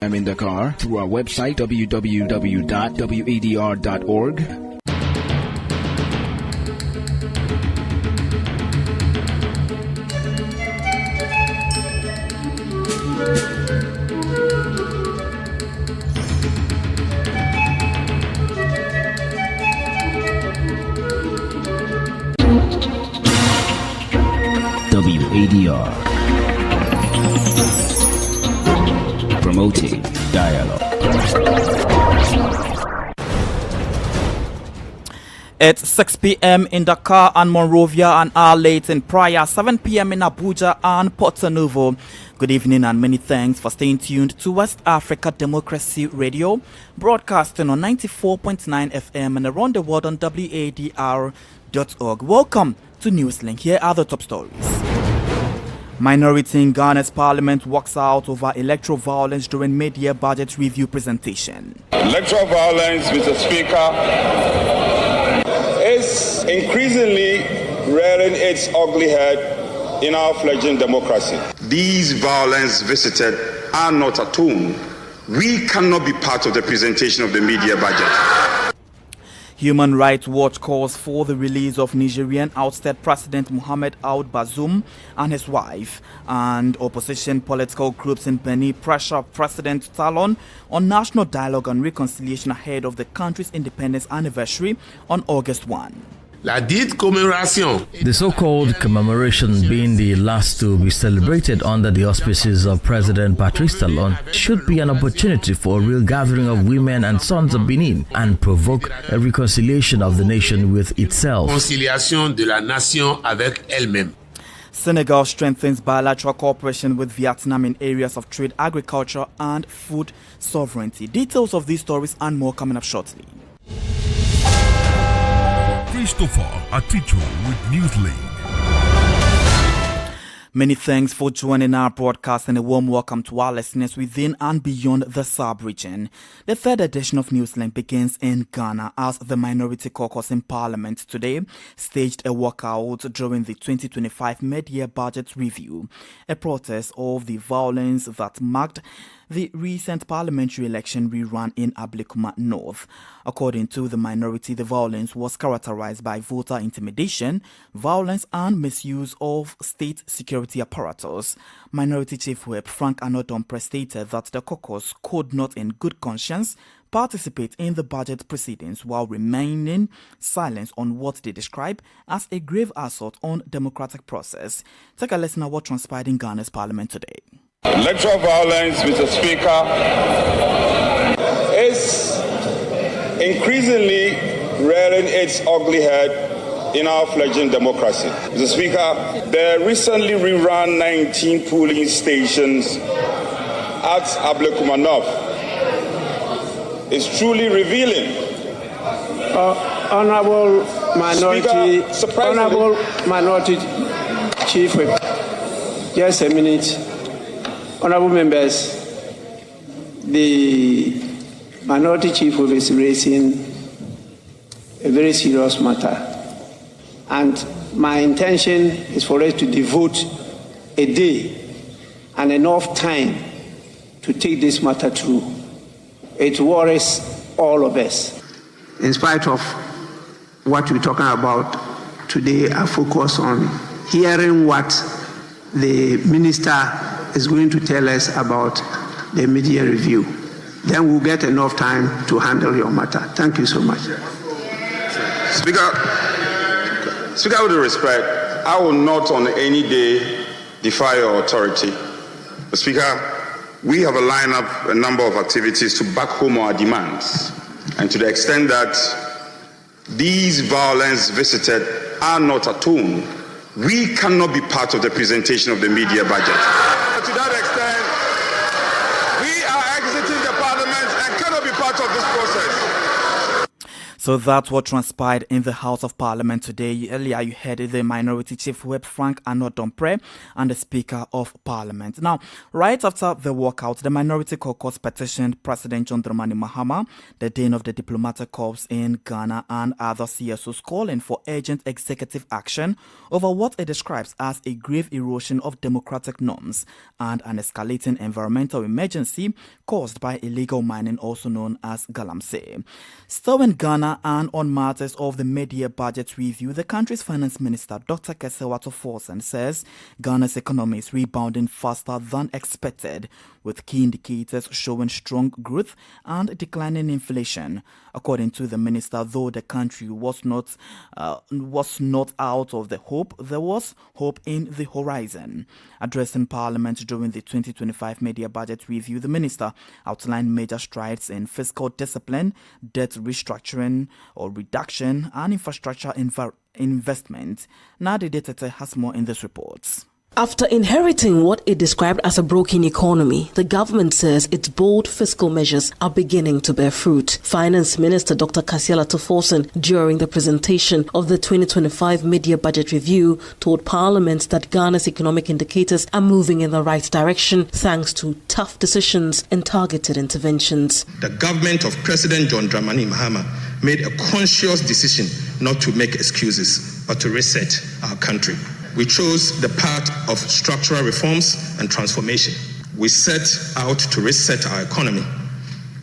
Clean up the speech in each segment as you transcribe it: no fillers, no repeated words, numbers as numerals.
I'm in Dakar through our website www.wadr.org. WADR, promoting dialogue. It's 6 p.m. in Dakar and Monrovia, an hour late in Praia, 7 p.m. in Abuja and Porto Novo. Good evening and many thanks for staying tuned to West Africa Democracy Radio, broadcasting on 94.9 FM and around the world on WADR.org. Welcome to Newslink. Here are the top stories. Minority in Ghana's parliament walks out over electoral violence during mid-year budget review presentation. Electoral violence, Mr. Speaker, is increasingly rearing its ugly head in our fledgling democracy. These violence visited are not at home. We cannot be part of the presentation of the mid-year budget. Human Rights Watch calls for the release of Nigerian ousted President Mohamed Ould Bazoum and his wife, and opposition political groups in Benin pressure President Talon on national dialogue and reconciliation ahead of the country's independence anniversary on August 1. The so-called commemoration, being the last to be celebrated under the auspices of President Patrice Talon, should be an opportunity for a real gathering of women and sons of Benin and provoke a reconciliation of the nation with itself. Senegal strengthens bilateral cooperation with Vietnam in areas of trade, agriculture and food sovereignty. Details of these stories and more coming up shortly. Christopher Aticho with Newslink. Many thanks for joining our broadcast and a warm welcome to our listeners within and beyond the sub-region. The third edition of Newslink begins in Ghana as the Minority Caucus in Parliament today staged a walkout during the 2025 mid-year budget review, a protest of the violence that marked the recent parliamentary election rerun in Ablekuma North. According to the minority, the violence was characterized by voter intimidation, violence and misuse of state security apparatus. Minority Chief Whip Frank Anodompre stated that the caucus could not in good conscience participate in the budget proceedings while remaining silent on what they describe as a grave assault on democratic process. Take a listen at what transpired in Ghana's parliament today. Electoral violence, Mr. Speaker, is increasingly rearing its ugly head in our fledgling democracy. Mr. Speaker, the recently rerun 19 polling stations at Ablekuma North is truly revealing. Honorable Minority Chief Whip, just a minute. Honorable members, the Minority Chief Whip is raising a very serious matter, and my intention is for us to devote a day and enough time to take this matter through. It worries all of us. In spite of what we're talking about today, I focus on hearing what the minister is going to tell us about the mid-year review. Then we'll get enough time to handle your matter. Thank you so much. Speaker, with respect, I will not on any day defy your authority. Speaker, we have lined up a number of activities to back home our demands. And to the extent that these violence visited are not at home, we cannot be part of the presentation of the mid-year budget. To that extent, we are exiting the parliament and cannot be part of this process. So So that's what transpired in the House of Parliament today. Earlier, you heard the Minority Chief Whip Frank Anodompre and the Speaker of Parliament. Now, right after the walkout, the Minority Caucus petitioned President John Dramani Mahama, the Dean of the Diplomatic Corps in Ghana, and other CSOs, calling for urgent executive action over what it describes as a grave erosion of democratic norms and an escalating environmental emergency caused by illegal mining, also known as galamsey. Still in Ghana and on matters of the mid-year budget review, the country's finance minister, Dr. Wadr says Ghana's economy is rebounding faster than expected, with key indicators showing strong growth and declining inflation. According to the minister, though the country was not out of the hope, there was hope in the horizon. Addressing Parliament during the 2025 mid-year budget review, the minister outlined major strides in fiscal discipline, debt restructuring or reduction, and infrastructure investment. Nadi Detete has more in this report. After inheriting what it described as a broken economy, the government says its bold fiscal measures are beginning to bear fruit. Finance Minister Dr. Wadr, during the presentation of the 2025 mid-year budget review, told Parliament that Ghana's economic indicators are moving in the right direction thanks to tough decisions and targeted interventions. The government of President John Dramani Mahama made a conscious decision not to make excuses, but to reset our country. We chose the path of structural reforms and transformation. We set out to reset our economy,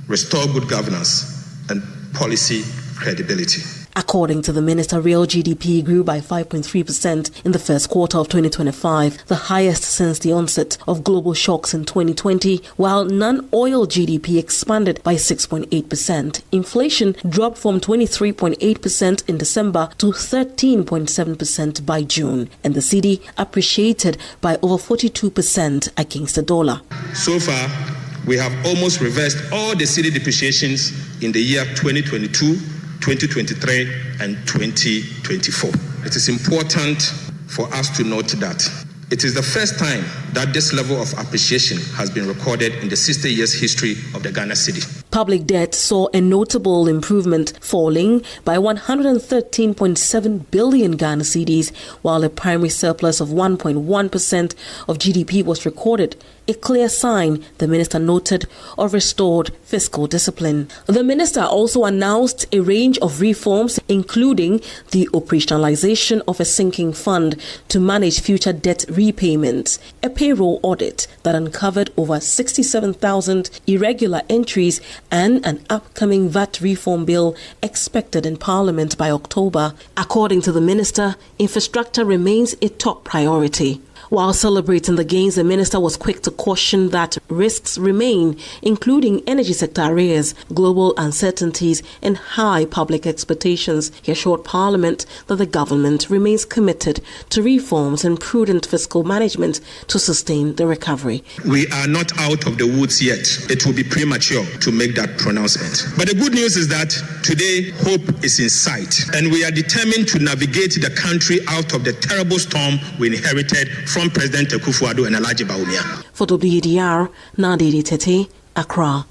restore good governance, and policy credibility. According to the minister, real GDP grew by 5.3% in the first quarter of 2025, the highest since the onset of global shocks in 2020, while non-oil GDP expanded by 6.8%. Inflation dropped from 23.8% in December to 13.7% by June, and the cedi appreciated by over 42% against the dollar. So far, we have almost reversed all the cedi depreciations in the year 2022, 2023 and 2024. It is important for us to note that it is the first time that this level of appreciation has been recorded in the 60 years history of the Ghana cedi. Public debt saw a notable improvement, falling by 113.7 billion Ghana cedis, while a primary surplus of 1.1% of GDP was recorded, a clear sign, the minister noted, of restored fiscal discipline. The minister also announced a range of reforms, including the operationalization of a sinking fund to manage future debt repayments, a payroll audit that uncovered over 67,000 irregular entries, and an upcoming VAT reform bill expected in Parliament by October. According to the minister, infrastructure remains a top priority. While celebrating the gains, the minister was quick to caution that risks remain, including energy sector arrears, global uncertainties, and high public expectations. He assured Parliament that the government remains committed to reforms and prudent fiscal management to sustain the recovery. We are not out of the woods yet. It will be premature to make that pronouncement. But the good news is that today hope is in sight, and we are determined to navigate the country out of the terrible storm we inherited from President Akufo-Addo and Alhaji Bawumia. For WDR, Nadiri Tete, Accra.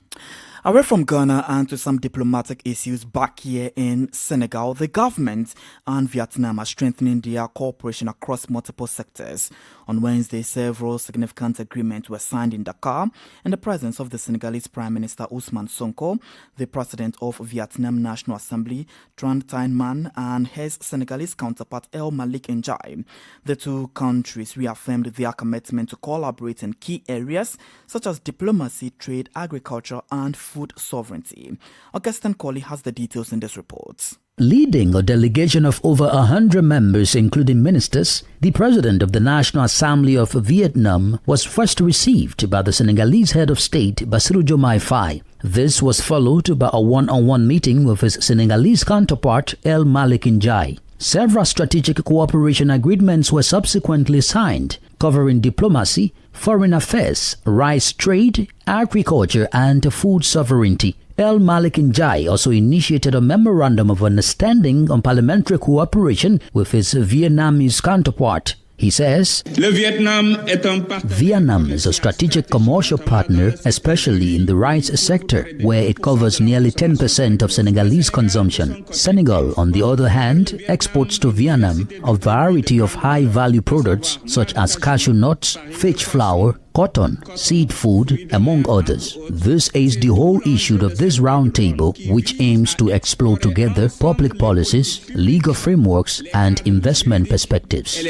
Away from Ghana and to some diplomatic issues back here in Senegal, the government and Vietnam are strengthening their cooperation across multiple sectors. On Wednesday, several significant agreements were signed in Dakar in the presence of the Senegalese Prime Minister Ousmane Sonko, the President of Vietnam National Assembly, Tran Thanh Man, and his Senegalese counterpart El Malik Ndiaye. The two countries reaffirmed their commitment to collaborate in key areas such as diplomacy, trade, agriculture, and food sovereignty. Augustin Colley has the details in this report. Leading a delegation of over 100 members, including ministers, the President of the National Assembly of Vietnam was first received by the Senegalese head of state, Bassirou Diomaye Faye. This was followed by a one-on-one meeting with his Senegalese counterpart, El Malik Ndiaye. Several strategic cooperation agreements were subsequently signed, covering diplomacy, foreign affairs, rice trade, agriculture, and food sovereignty. El Malik Ndiaye also initiated a memorandum of understanding on parliamentary cooperation with his Vietnamese counterpart. He says, Vietnam is a strategic commercial partner, especially in the rice sector, where it covers nearly 10% of Senegalese consumption. Senegal, on the other hand, exports to Vietnam a variety of high-value products such as cashew nuts, fish flour, cotton, seed food, among others. This is the whole issue of this roundtable, which aims to explore together public policies, legal frameworks, and investment perspectives.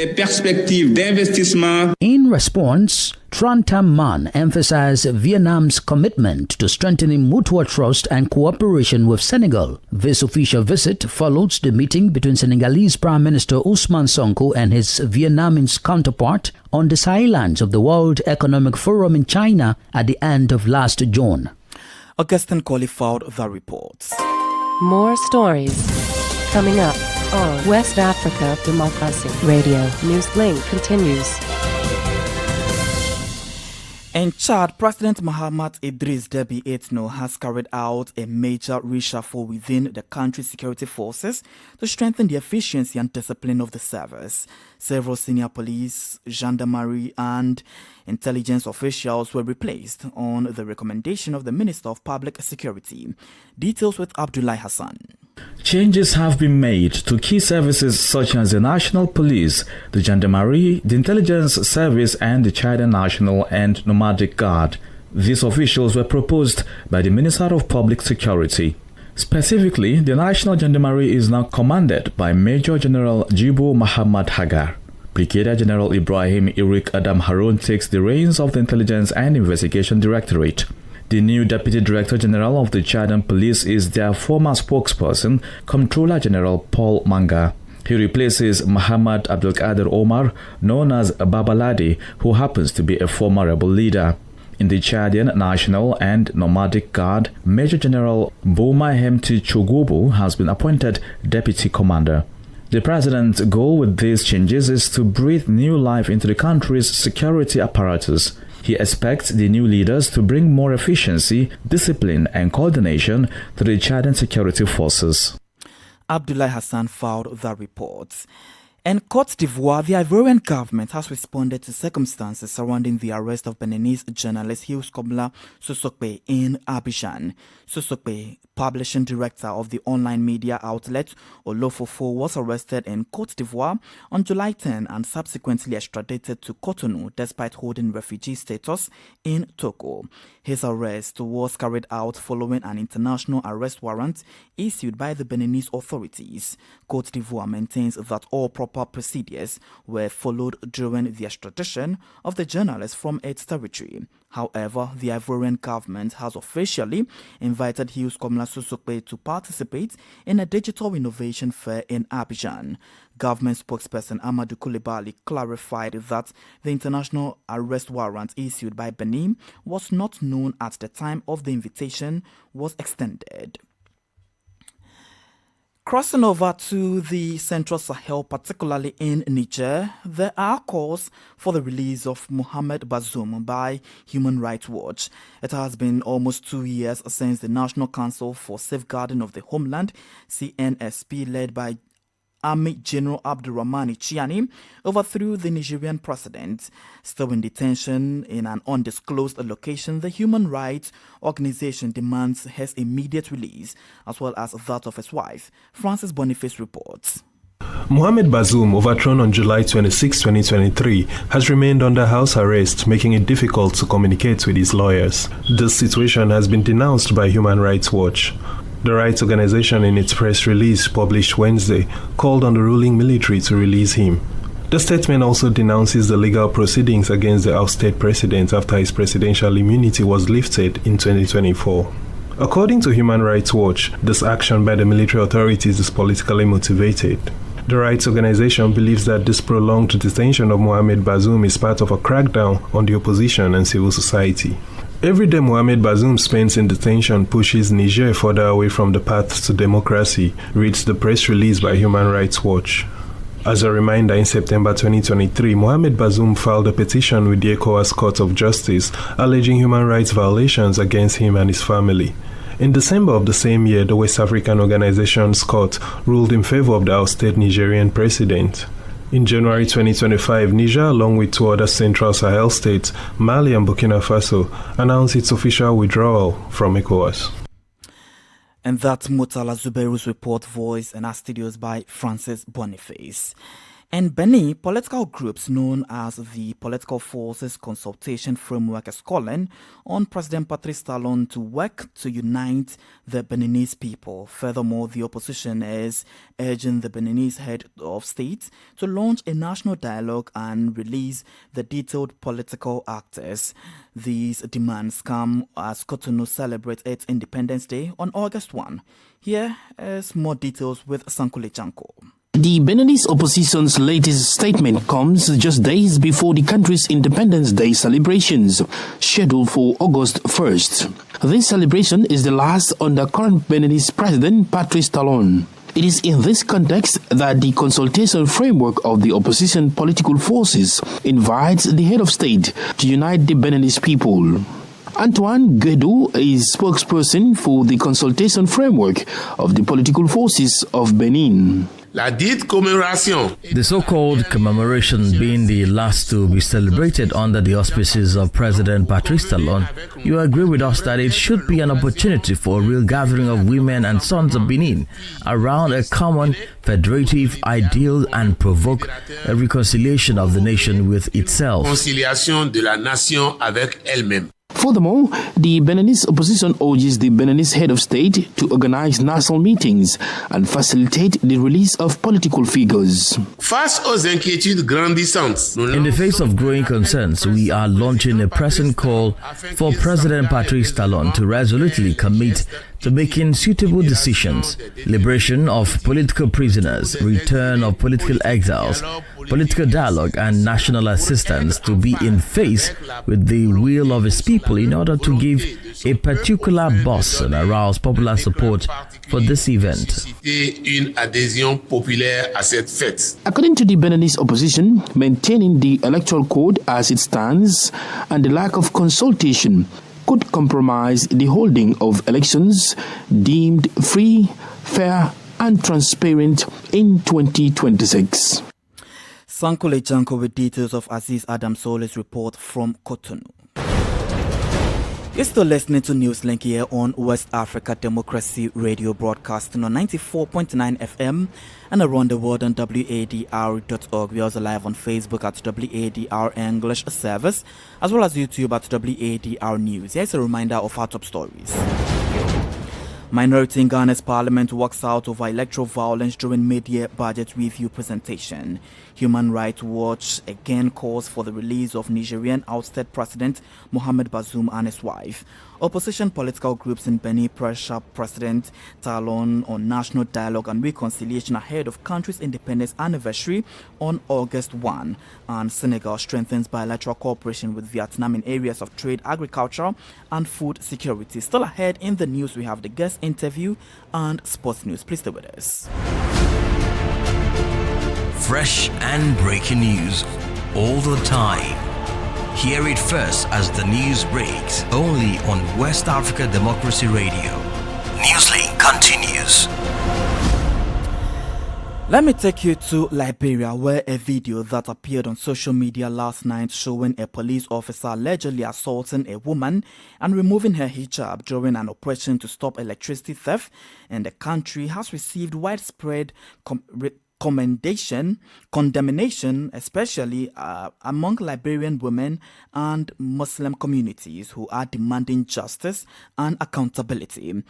In response, Tran Tam Man emphasized Vietnam's commitment to strengthening mutual trust and cooperation with Senegal. This official visit follows the meeting between Senegalese Prime Minister Ousmane Sonko and his Vietnamese counterpart on the sidelines of the World Economic Forum in China at the end of last June. Augustine qualified the reports. More stories coming up on West Africa Democracy Radio. Newslink continues. In Chad, President Mahamat Idriss Deby Itno has carried out a major reshuffle within the country's security forces to strengthen the efficiency and discipline of the service. Several senior police, gendarmerie, and intelligence officials were replaced on the recommendation of the Minister of Public Security. Details with Abdullahi Hassan. Changes have been made to key services such as the National Police, the Gendarmerie, the Intelligence Service, and the Chad National and Nomadic Guard. These officials were proposed by the Minister of Public Security. Specifically, the National Gendarmerie is now commanded by Major General Jibo Muhammad Hagar. Brigadier General Ibrahim Irik Adam Harun takes the reins of the Intelligence and Investigation Directorate. The new Deputy Director General of the Chadan Police is their former spokesperson, Comptroller General Paul Manga. He replaces Muhammad Abdelkader Omar, known as Babaladi, who happens to be a former rebel leader. In the Chadian National and Nomadic Guard, Major General Bouma Hemti Chogubu has been appointed Deputy Commander. The president's goal with these changes is to breathe new life into the country's security apparatus. He expects the new leaders to bring more efficiency, discipline, and coordination to the Chadian security forces. Abdullahi Hassan filed the report. In Côte d'Ivoire, the Ivorian government has responded to circumstances surrounding the arrest of Beninese journalist Hughes Kobla Sosokpe in Abidjan. Sosokpe, publishing director of the online media outlet Olofofo, was arrested in Côte d'Ivoire on July 10 and subsequently extradited to Cotonou despite holding refugee status in Togo. His arrest was carried out following an international arrest warrant issued by the Beninese authorities. Côte d'Ivoire maintains that all proper procedures were followed during the extradition of the journalist from its territory. However, the Ivorian government has officially invited Hughes Kobla Sosokpe to participate in a digital innovation fair in Abidjan. Government spokesperson Amadou Coulibaly clarified that the international arrest warrant issued by Benin was not known at the time of the invitation was extended. Crossing over to the Central Sahel, particularly in Niger, there are calls for the release of Mohamed Bazoum by Human Rights Watch. It has been almost 2 years since the National Council for Safeguarding of the Homeland, CNSP, led by Army General Abdurrahmani Chiani, overthrew the Nigerian president. Still in detention in an undisclosed location, the human rights organization demands his immediate release, as well as that of his wife. Francis Boniface reports. Mohamed Bazoum, overthrown on July 26, 2023, has remained under house arrest, making it difficult to communicate with his lawyers. This situation has been denounced by Human Rights Watch. The rights organization, in its press release published Wednesday, called on the ruling military to release him. The statement also denounces the legal proceedings against the ousted president after his presidential immunity was lifted in 2024. According to Human Rights Watch, this action by the military authorities is politically motivated. The rights organization believes that this prolonged detention of Mohamed Bazoum is part of a crackdown on the opposition and civil society. Every day Mohamed Bazoum spends in detention pushes Niger further away from the path to democracy, reads the press release by Human Rights Watch. As a reminder, in September 2023, Mohamed Bazoum filed a petition with the ECOWAS Court of Justice alleging human rights violations against him and his family. In December of the same year, the West African Organization's court ruled in favor of the ousted Nigerian president. In January 2025, Niger, along with two other Central Sahel states, Mali and Burkina Faso, announced its official withdrawal from ECOWAS. And that's Mutala Zubeiru's report, voiced in our studios by Francis Boniface. In Benin, political groups known as the Political Forces Consultation Framework is calling on President Patrice Talon to work to unite the Beninese people. Furthermore, the opposition is urging the Beninese head of state to launch a national dialogue and release the detailed political actors. These demands come as Cotonou celebrates its Independence Day on August 1. Here is more details with Sankule Janko. The Beninese opposition's latest statement comes just days before the country's Independence Day celebrations, scheduled for August 1st. This celebration is the last under current Beninese President Patrice Talon. It is in this context that the consultation framework of the opposition political forces invites the head of state to unite the Beninese people. Antoine Guédou is spokesperson for the consultation framework of the political forces of Benin. The so-called commemoration being the last to be celebrated under the auspices of President Patrice Talon, you agree with us that it should be an opportunity for a real gathering of women and sons of Benin around a common federative ideal and provoke a reconciliation of the nation with itself. Furthermore, the Beninese opposition urges the Beninese head of state to organize national meetings and facilitate the release of political figures. In the face of growing concerns, we are launching a pressing call for President Patrice Talon to resolutely commit to making suitable decisions, liberation of political prisoners, return of political exiles, political dialogue and national assistance to be in phase with the will of his people in order to give a particular boost and arouse popular support for this event. According to the Beninese opposition, maintaining the electoral code as it stands and the lack of consultation could compromise the holding of elections deemed free, fair and transparent in 2026. Sankole Janko with details of Aziz Adam Sole's report from Cotonou. You're still listening to Newslink here on West Africa Democracy Radio, broadcasting on 94.9 FM and around the world on wadr.org. We're also live on Facebook at WADR English Service, as well as YouTube at WADR News. Here's a reminder of our top stories. Minority in Ghana's parliament walks out over electoral violence during mid-year budget review presentation. Human Rights Watch again calls for the release of Nigerian ousted President Mohamed Bazoum and his wife. Opposition political groups in Benin pressure President Talon on national dialogue and reconciliation ahead of country's independence anniversary on August 1. And Senegal strengthens bilateral cooperation with Vietnam in areas of trade, agriculture and food security. Still ahead in the news, we have the guest interview and sports news. Please stay with us. Fresh and breaking news all the time. Hear it first as the news breaks, only on West Africa Democracy Radio. Newslink continues. Let me take you to Liberia, where a video that appeared on social media last night showing a police officer allegedly assaulting a woman and removing her hijab during an operation to stop electricity theft in the country has received widespread condemnation, especially among Liberian women and Muslim communities who are demanding justice and accountability.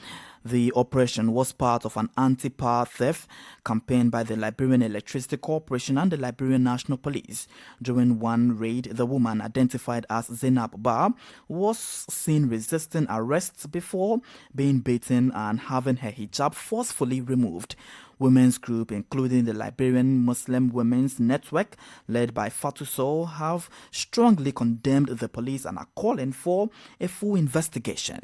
The operation was part of an anti-power theft campaign by the Liberian Electricity Corporation and the Liberian National Police. During one raid, the woman, identified as Zainab Bar, was seen resisting arrest before being beaten and having her hijab forcefully removed. Women's group, including the Liberian Muslim Women's Network, led by Fatou Sow, have strongly condemned the police and are calling for a full investigation.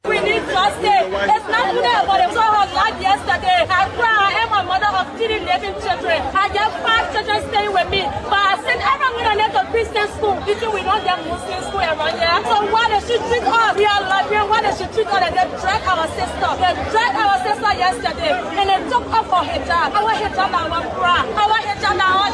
We need justice. It's not only about it. So like yesterday, I cry. I am a mother of 3 living children. I get 5 children staying with me. But I said, I don't want to let a Christian school. Because we don't get Muslim school around here. So why does she treat us? We are Liberian. Why does she treat us? They dragged our sister. They dragged our sister yesterday. And they took off her hijab. Our hijab, our bra. Our hijab, our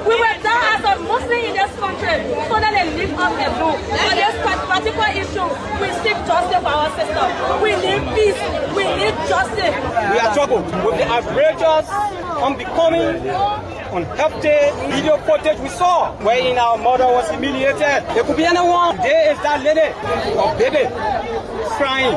We were down as a Muslim in this country, so that they leave us alone. On this particular issue, we seek justice for our sister. We need peace. We need justice. We are troubled with the outrageous, unbecoming, unhealthy video footage we saw wherein our mother was humiliated. There could be anyone. There is that lady or baby crying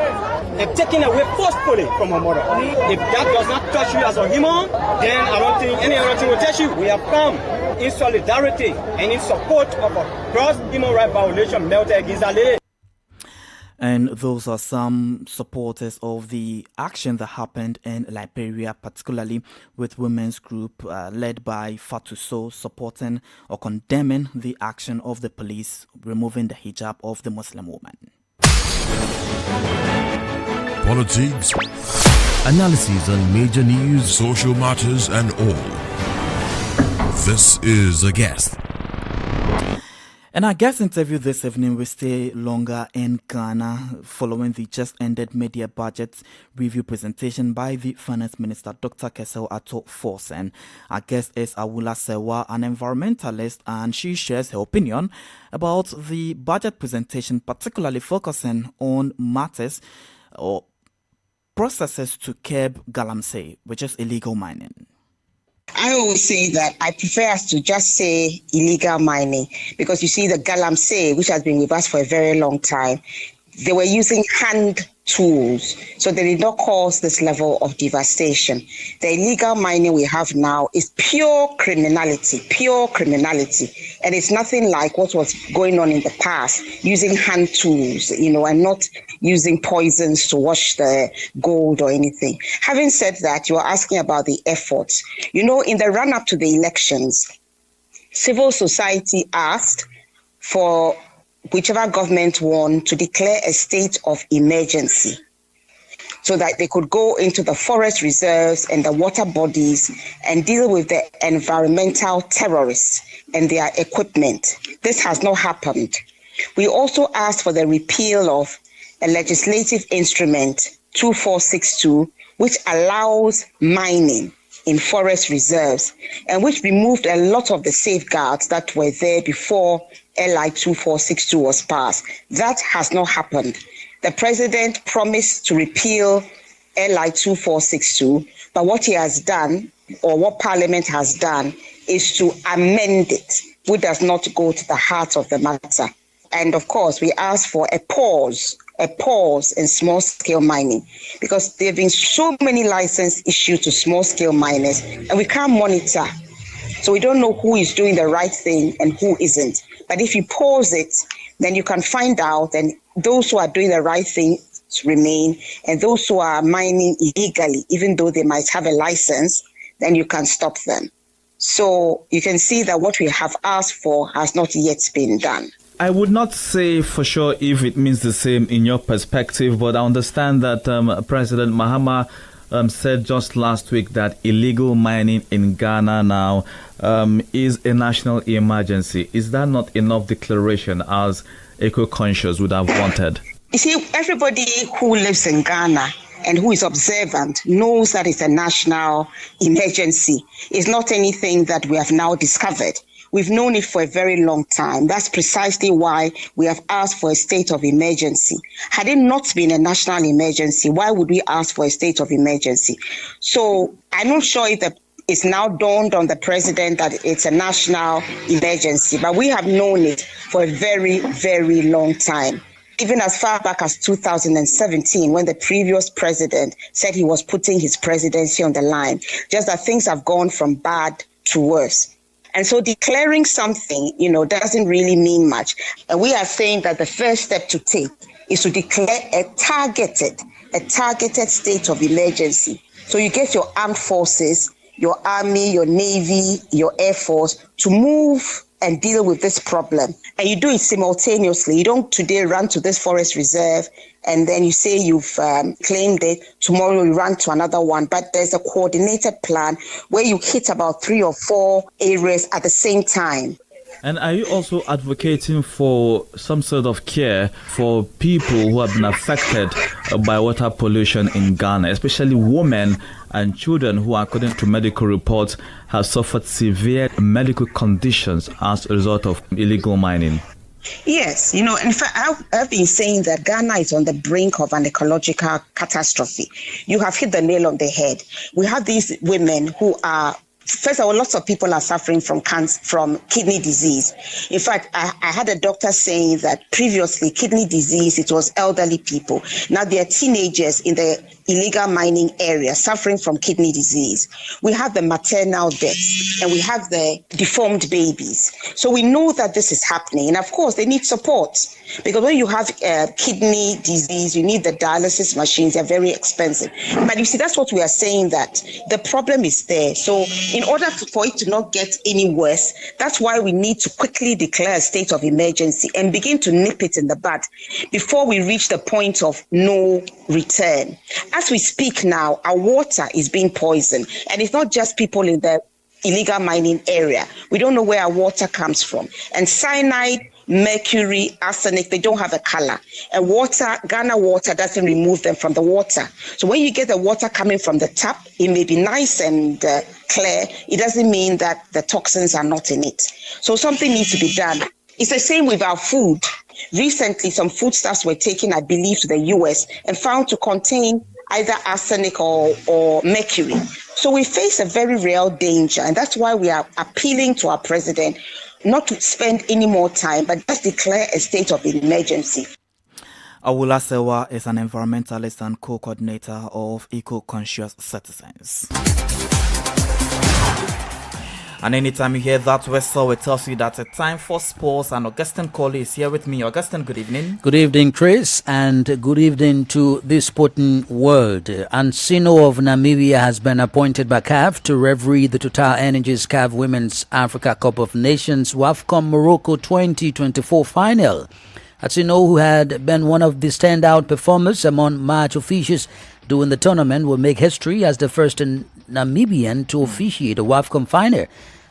and taken away forcefully from her mother. If that does not touch you as a human, then I don't think any other thing will touch you. We have come in solidarity and in support of a gross human rights violation melted against that lady. And those are some supporters of the action that happened in Liberia, particularly with women's group led by Fatou Sow supporting or condemning the action of the police removing the hijab of the Muslim woman. Politics, Analysis on major news, social matters, and all. This is A Guest. And our guest interview this evening will stay longer in Ghana following the just ended media budget review presentation by the Finance Minister, Dr. Kesel Ato-Forsen. Our guest is Awula Sewa, an environmentalist, and she shares her opinion about the budget presentation, particularly focusing on matters or processes to curb galamsey, which is illegal mining. I always say that I prefer us to just say illegal mining because you see the galamsey, which has been with us for a very long time, they were using hand tools, so they did not cause this level of devastation. The illegal mining we have now is pure criminality, and it's nothing like what was going on in the past, using hand tools, and not using poisons to wash the gold or anything. Having said that, you are asking about the efforts. In the run-up to the elections, civil society asked for whichever government won to declare a state of emergency so that they could go into the forest reserves and the water bodies and deal with the environmental terrorists and their equipment. This has not happened. We also asked for the repeal of a legislative instrument 2462, which allows mining in forest reserves and which removed a lot of the safeguards that were there before LI 2462 was passed. That has not happened. The president promised to repeal LI 2462, but what he has done, or what Parliament has done, is to amend it, which does not go to the heart of the matter. And of course, we asked for a pause in small-scale mining, because there have been so many licenses issued to small-scale miners, and we can't monitor. So we don't know who is doing the right thing and who isn't. But if you pause it, then you can find out, and those who are doing the right thing remain, and those who are mining illegally, even though they might have a license, then you can stop them. So you can see that what we have asked for has not yet been done. I would not say for sure if it means the same in your perspective, but I understand that President Mahama said just last week that illegal mining in Ghana now is a national emergency. Is that not enough declaration as eco-conscious would have wanted? You see, everybody who lives in Ghana and who is observant knows that it's a national emergency. It's not anything that we have now discovered. We've known it for a very long time. That's precisely why we have asked for a state of emergency. Had it not been a national emergency, why would we ask for a state of emergency? So I'm not sure if it's now dawned on the president that it's a national emergency, but we have known it for a very, very long time. Even as far back as 2017, when the previous president said he was putting his presidency on the line, just that things have gone from bad to worse. And so declaring something, doesn't really mean much. And we are saying that the first step to take is to declare a targeted state of emergency. So you get your armed forces, your army, your navy, your air force to move and deal with this problem. And you do it simultaneously. You don't today run to this forest reserve and then you say you've claimed it, tomorrow you run to another one. But there's a coordinated plan where you hit about 3 or 4 areas at the same time. And are you also advocating for some sort of care for people who have been affected by water pollution in Ghana, especially women and children who, according to medical reports, have suffered severe medical conditions as a result of illegal mining. Yes, in fact, I've been saying that Ghana is on the brink of an ecological catastrophe. You have hit the nail on the head. We have these women who are, first of all, lots of people are suffering from kidney disease. In fact, I had a doctor saying that previously kidney disease, it was elderly people. Now they are teenagers in the illegal mining area suffering from kidney disease. We have the maternal deaths and we have the deformed babies. So we know that this is happening. And of course, they need support because when you have kidney disease, you need the dialysis machines. They're very expensive. But you see, that's what we are saying, that the problem is there. So in order for it to not get any worse, that's why we need to quickly declare a state of emergency and begin to nip it in the bud before we reach the point of no return. As we speak now, our water is being poisoned, and it's not just people in the illegal mining area. We don't know where our water comes from. And cyanide, mercury, arsenic, they don't have a color. And Ghana water doesn't remove them from the water. So when you get the water coming from the tap, it may be nice and clear. It doesn't mean that the toxins are not in it. So something needs to be done. It's the same with our food. Recently, some foodstuffs were taken, I believe, to the US and found to contain either arsenic or mercury. So we face a very real danger, and that's why we are appealing to our president not to spend any more time, but just declare a state of emergency. OSIWA is an environmentalist and co-coordinator of Eco-Conscious Citizens. And anytime you hear that whistle, it tells you that it's time for sports. And Augustine Colley is here with me. Augustine, good evening. Good evening, Chris, and good evening to the sporting world. Ansino of Namibia has been appointed by CAF to referee the Total Energies CAF Women's Africa Cup of Nations WAFCON Morocco 2024 final. Ansino, who had been one of the standout performers among match officials during the tournament, will make history as the first Namibian to officiate a WAFCON final.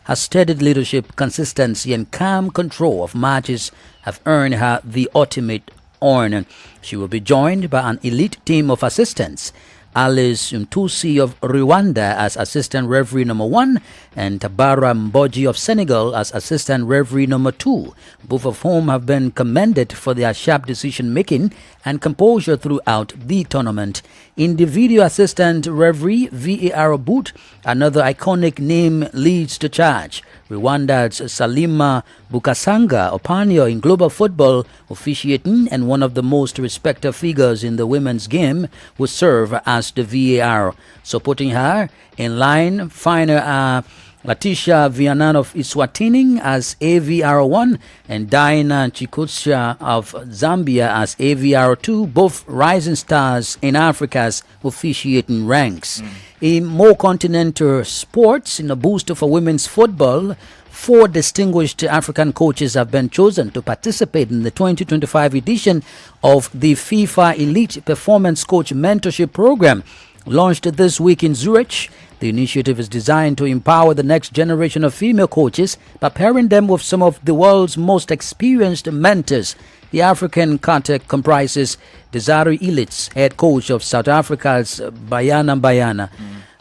Her steady leadership, consistency, and calm control of matches have earned her the ultimate honor. She will be joined by an elite team of assistants. Alice Mtusi of Rwanda as assistant referee number 1 and Tabara Mboji of Senegal as assistant referee number 2, both of whom have been commended for their sharp decision making and composure throughout the tournament. In the video assistant referee VAR booth, another iconic name leads the charge. Rwanda's Salima Bukasanga Opanyo in global football, officiating and one of the most respected figures in the women's game, will serve as the VAR. Supporting her in line, final Letitia Vianan of Eswatini as AVR1 and Diana Chikutsha of Zambia as AVR2, both rising stars in Africa's officiating ranks. In more continental sports, in a boost for women's football, 4 distinguished African coaches have been chosen to participate in the 2025 edition of the FIFA Elite Performance Coach Mentorship Program. Launched this week in Zurich, the initiative is designed to empower the next generation of female coaches by pairing them with some of the world's most experienced mentors. The African contact comprises Desiree Ilitz, head coach of South Africa's Bayana,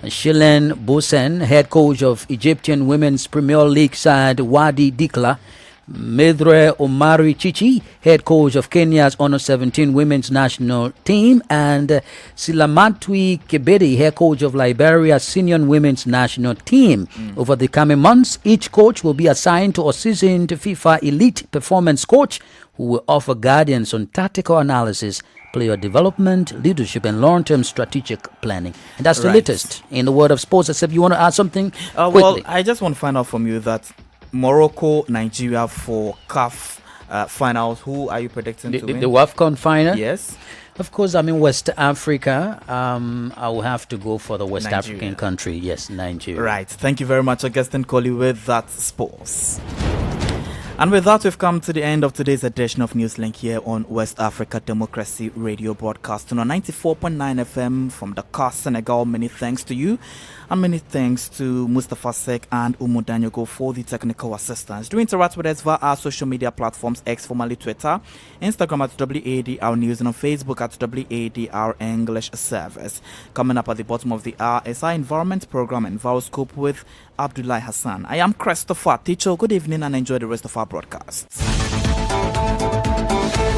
Shilen Bosen, head coach of Egyptian Women's Premier League side Wadi Dikla, Medre Omari Chichi, head coach of Kenya's Under 17 women's national team, and Silamatwi Kebedi, head coach of Liberia's senior women's national team. Over the coming months, each coach will be assigned to a seasoned FIFA elite performance coach who will offer guidance on tactical analysis, player development, leadership, and long-term strategic planning. And that's the latest in the world of sports. Except you want to add something quickly? Well, I just want to find out from you that Morocco, Nigeria for CAF finals. Who are you predicting to win? The WAFCON final? Yes. Of course, I mean West Africa. I will have to go for the West African country. Yes, Nigeria. Right. Thank you very much, Augustine Colley, with that sports. And with that, we've come to the end of today's edition of Newslink here on West Africa Democracy Radio, broadcasting on 94.9 FM from Dakar, Senegal. Many thanks to you, and many thanks to Mustafa Sek and Umu Danyogo for the technical assistance. Do interact with us via our social media platforms, X, formerly Twitter, Instagram at WADR News, and on Facebook at WADR English Service. Coming up at the bottom of the hour is our environment program, Enviroscope, with Abdullah Hassan. I am Christopher Ticho. Good evening and enjoy the rest of our broadcasts.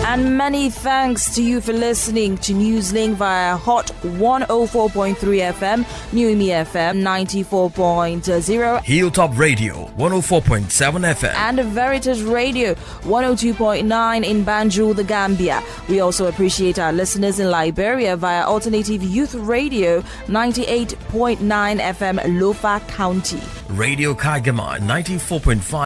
And many thanks to you for listening to Newslink via Hot 104.3 FM, Newmi FM 94.0, Hilltop Radio 104.7 FM, and Veritas Radio 102.9 in Banjul, the Gambia. We also appreciate our listeners in Liberia via Alternative Youth Radio 98.9 FM, Lofa County, Radio Kagama 94.5